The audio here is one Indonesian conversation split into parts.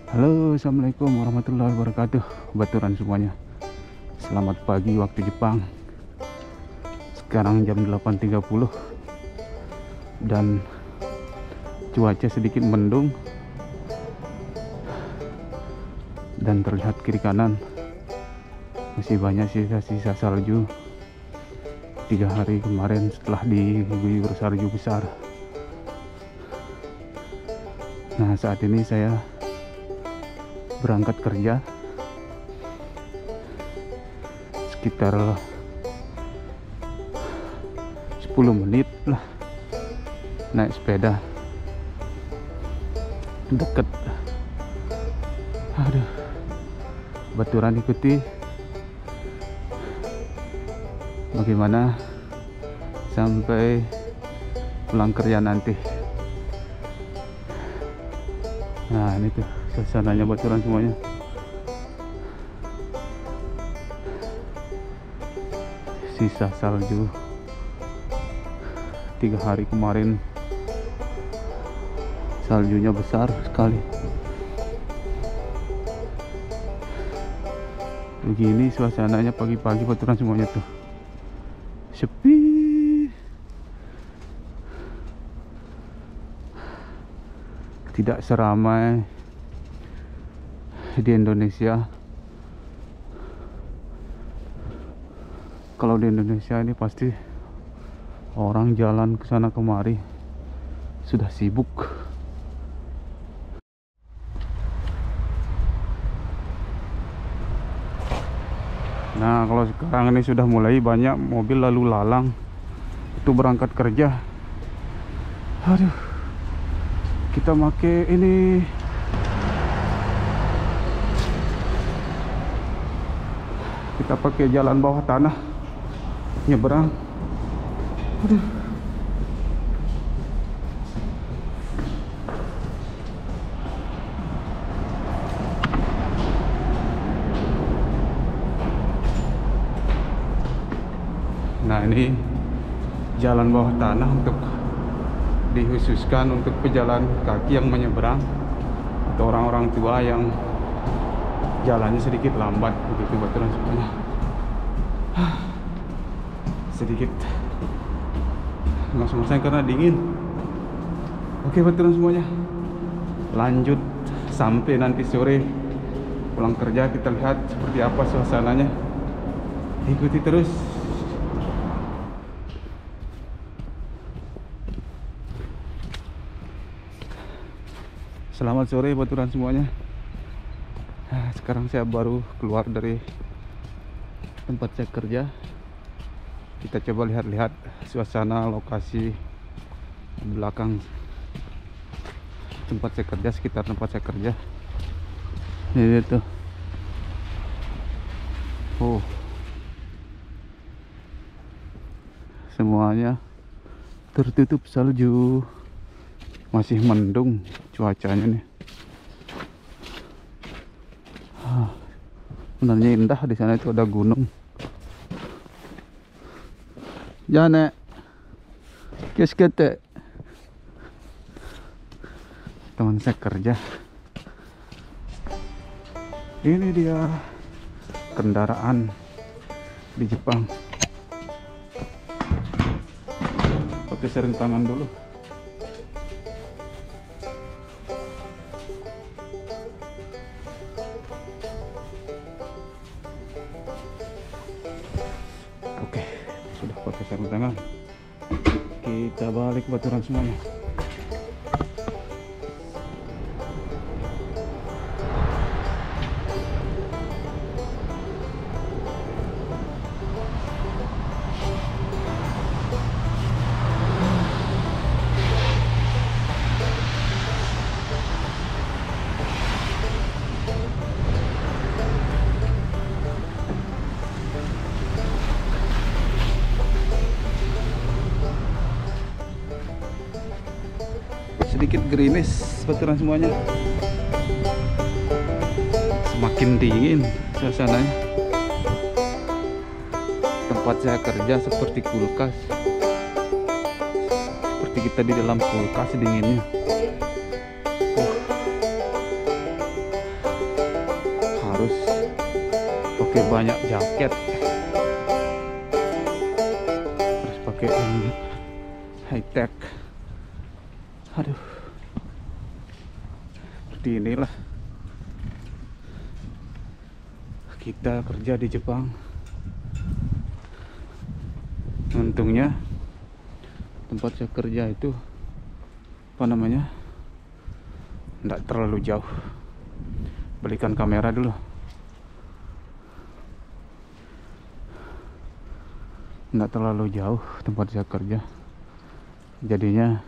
Halo, assalamualaikum warahmatullahi wabarakatuh. Baturan semuanya, selamat pagi waktu Jepang. Sekarang jam 8.30 dan cuaca sedikit mendung dan terlihat kiri kanan masih banyak sisa-sisa salju 3 hari kemarin setelah diguyur salju besar. Nah, saat ini saya berangkat kerja sekitar 10 menit lah naik sepeda, deket. Aduh, baturan ikuti bagaimana sampai pulang kerja nanti. Nah, ini tuh suasananya baturan semuanya. Sisa salju 3 hari kemarin, saljunya besar sekali. Begini suasananya pagi-pagi baturan semuanya tuh. Sepi. Tidak seramai di Indonesia. Kalau di Indonesia ini pasti orang jalan ke sana kemari, sudah sibuk. Nah, kalau sekarang ini sudah mulai banyak mobil lalu lalang itu berangkat kerja. Aduh, kita make ini kita pakai jalan bawah tanah nyeberang. Aduh. Nah, ini jalan bawah tanah untuk dikhususkan untuk pejalan kaki yang menyeberang atau orang-orang tua yang jalannya sedikit lambat, begitu baturan semuanya. Sedikit ngos-ngosan karena dingin. Oke baturan semuanya, lanjut sampai nanti sore pulang kerja, kita lihat seperti apa suasananya. Ikuti terus. Selamat sore baturan semuanya. Nah, sekarang saya baru keluar dari tempat saya kerja. Kita coba lihat-lihat suasana lokasi belakang tempat saya kerja, sekitar tempat saya kerja. Ini tuh. Oh. Semuanya tertutup salju. Masih mendung cuacanya nih. Sebenarnya indah, di sana itu ada gunung. Jane, keskete. Teman saya kerja. Ini dia kendaraan di Jepang. Pakai sarung tangan dulu. Oke, sudah pakai sarung tangan. Kita balik baturan semuanya. Sedikit gerimis baturan semuanya. Semakin dingin suasananya. Tempat saya kerja seperti kulkas, seperti kita di dalam kulkas dinginnya. pakai banyak jaket, terus pakai high tech. Aduh, seperti inilah kita kerja di Jepang. Untungnya tempat saya kerja itu apa namanya, tidak terlalu jauh. Balikan kamera dulu. Tidak terlalu jauh tempat saya kerja, jadinya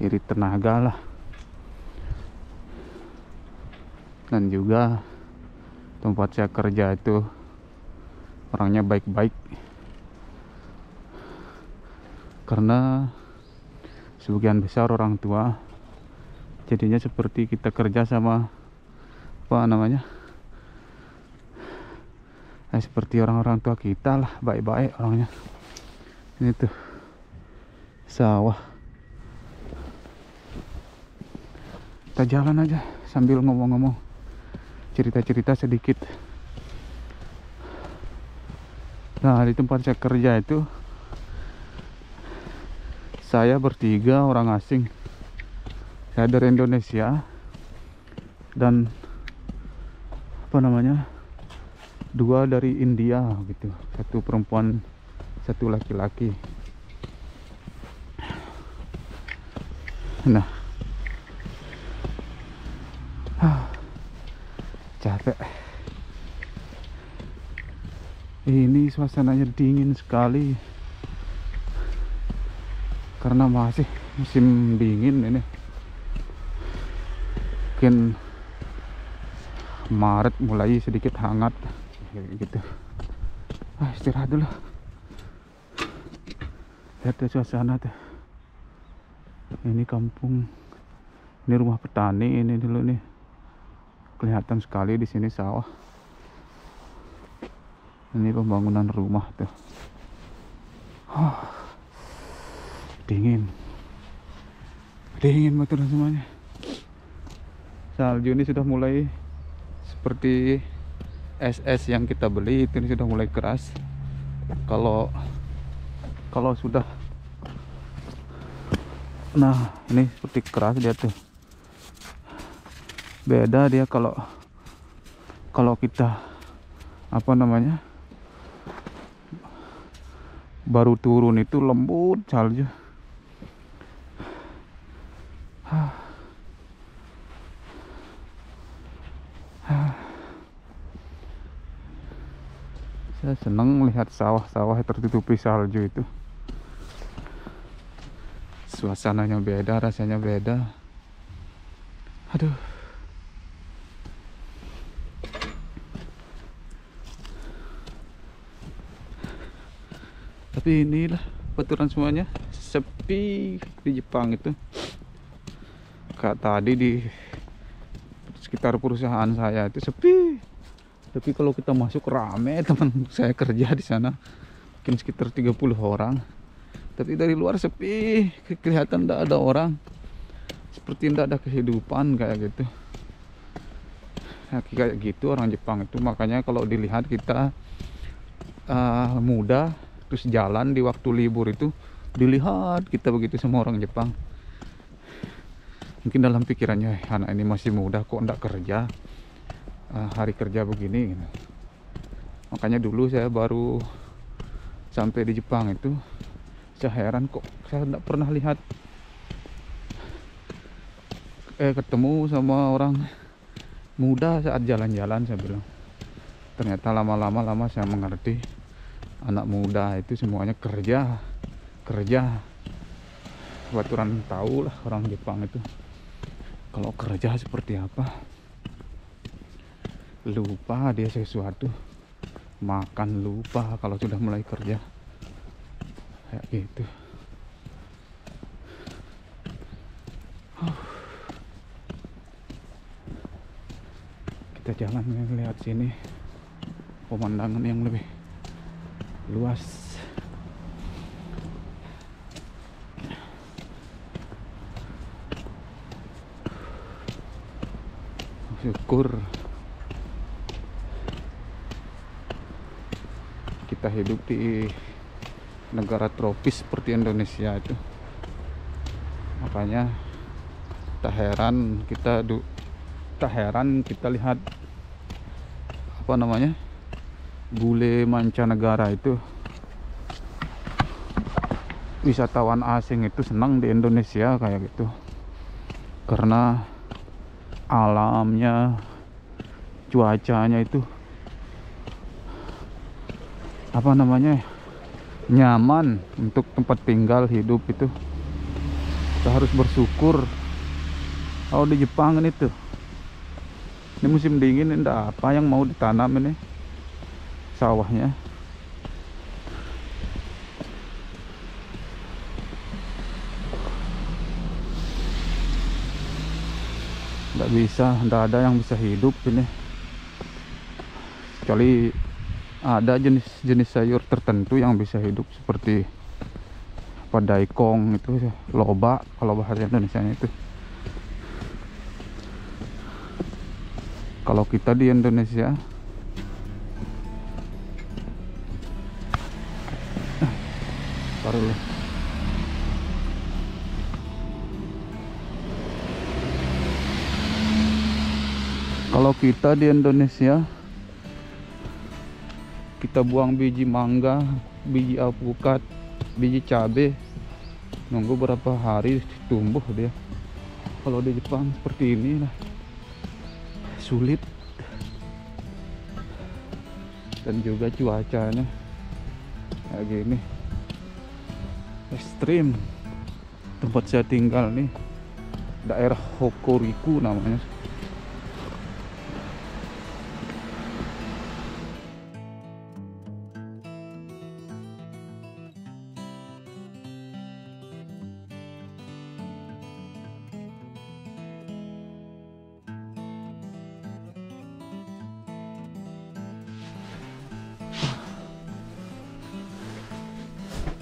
irit tenaga lah. Dan juga tempat saya kerja itu orangnya baik-baik, karena sebagian besar orang tua, jadinya seperti kita kerja sama apa namanya, seperti orang-orang tua kita lah, baik-baik orangnya. Ini tuh sawah, kita jalan aja sambil ngomong-ngomong, cerita-cerita sedikit. Nah, di tempat saya kerja itu saya bertiga orang asing. Saya dari Indonesia dan apa namanya, 2 dari India gitu, 1 perempuan 1 laki-laki. Nah, capek. Ini suasananya dingin sekali karena masih musim dingin ini. Mungkin Maret mulai sedikit hangat gitu. Istirahat dulu. Lihat deh suasana tuh. Ini kampung, ini rumah petani ini dulu nih. Kelihatan sekali di sini sawah. Ini pembangunan rumah tuh. Dingin betul semuanya. Salju ini sudah mulai seperti es yang kita beli itu, ini sudah mulai keras. Kalau sudah, nah ini seperti keras dia tuh. Beda dia kalau kita apa namanya, baru turun itu lembut salju. Saya senang melihat sawah-sawah tertutupi salju itu. Suasananya beda, rasanya beda. Aduh. Tapi inilah aturan semuanya, sepi di Jepang itu. Kayak tadi di sekitar perusahaan saya itu sepi. Tapi kalau kita masuk rame, teman saya kerja di sana mungkin sekitar 30 orang. Tapi dari luar sepi, kelihatan tidak ada orang, seperti tidak ada kehidupan kayak gitu. Nah, kayak gitu orang Jepang itu. Makanya kalau dilihat kita muda terus jalan di waktu libur itu, dilihat kita begitu sama orang Jepang. Mungkin dalam pikirannya, anak ini masih muda kok tidak kerja, hari kerja begini gitu. Makanya dulu saya baru sampai di Jepang itu, saya heran kok saya tidak pernah lihat ketemu sama orang muda saat jalan-jalan. Saya bilang, ternyata lama-lama saya mengerti, anak muda itu semuanya kerja. Kebetulan tahu lah orang Jepang itu kalau kerja seperti apa. Lupa dia sesuatu, makan lupa kalau sudah mulai kerja kayak gitu. Kita jalan lihat sini, pemandangan yang lebih luas. Syukur kita hidup di negara tropis seperti Indonesia itu. Makanya tak heran kita lihat apa namanya, bule mancanegara itu, wisatawan asing itu senang di Indonesia kayak gitu, karena alamnya, cuacanya itu apa namanya, nyaman untuk tempat tinggal hidup itu. Kita harus bersyukur. Kalau di Jepang ini musim dingin, enggak apa yang mau ditanam ini sawahnya. Enggak bisa, enggak ada yang bisa hidup ini, kecuali ada jenis-jenis sayur tertentu yang bisa hidup, seperti daikong itu, loba kalau bahasa Indonesia itu. Kalau kita di Indonesia kita buang biji mangga, biji alpukat, biji cabe, nunggu berapa hari tumbuh dia. Kalau di Jepang seperti ini lah, sulit. Dan juga cuacanya kayak gini, ekstrim. Tempat saya tinggal nih daerah Hokuriku namanya.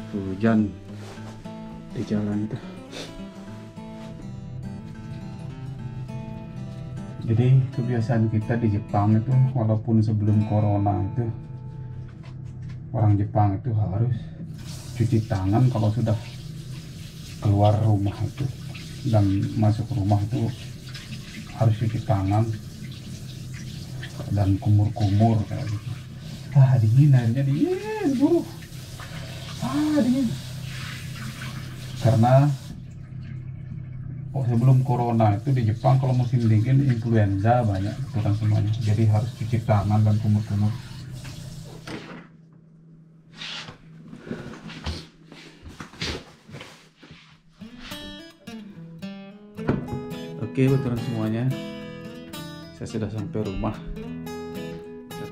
Hujan di jalan itu. Jadi kebiasaan kita di Jepang itu, walaupun sebelum corona itu, orang Jepang itu harus cuci tangan kalau sudah keluar rumah itu, dan masuk rumah itu harus cuci tangan dan kumur-kumur kayak gitu. Dingin, airnya dingin, buruk. Dingin. Karena sebelum corona itu di Jepang kalau musim dingin influenza banyak orang semuanya, jadi harus cuci tangan dan kumur-kumur. Oke, teman-teman semuanya, saya sudah sampai rumah.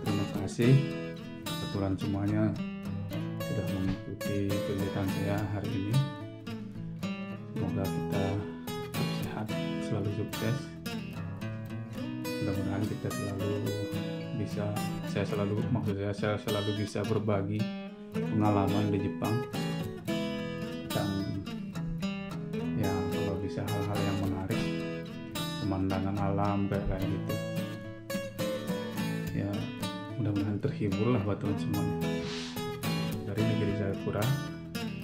Terima kasih teman-teman semuanya sudah mengikuti kegiatan saya hari ini. Semoga kita sehat, selalu sukses. Mudah-mudahan kita selalu bisa, saya selalu bisa berbagi pengalaman di Jepang, dan ya kalau bisa hal-hal yang menarik, pemandangan alam kayak gitu. Ya mudah-mudahan terhibur lah buat teman semuanya. Dari negeri Jayapura,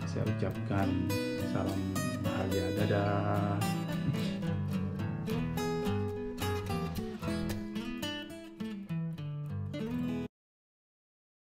saya ucapkan salam bahagia, dadah.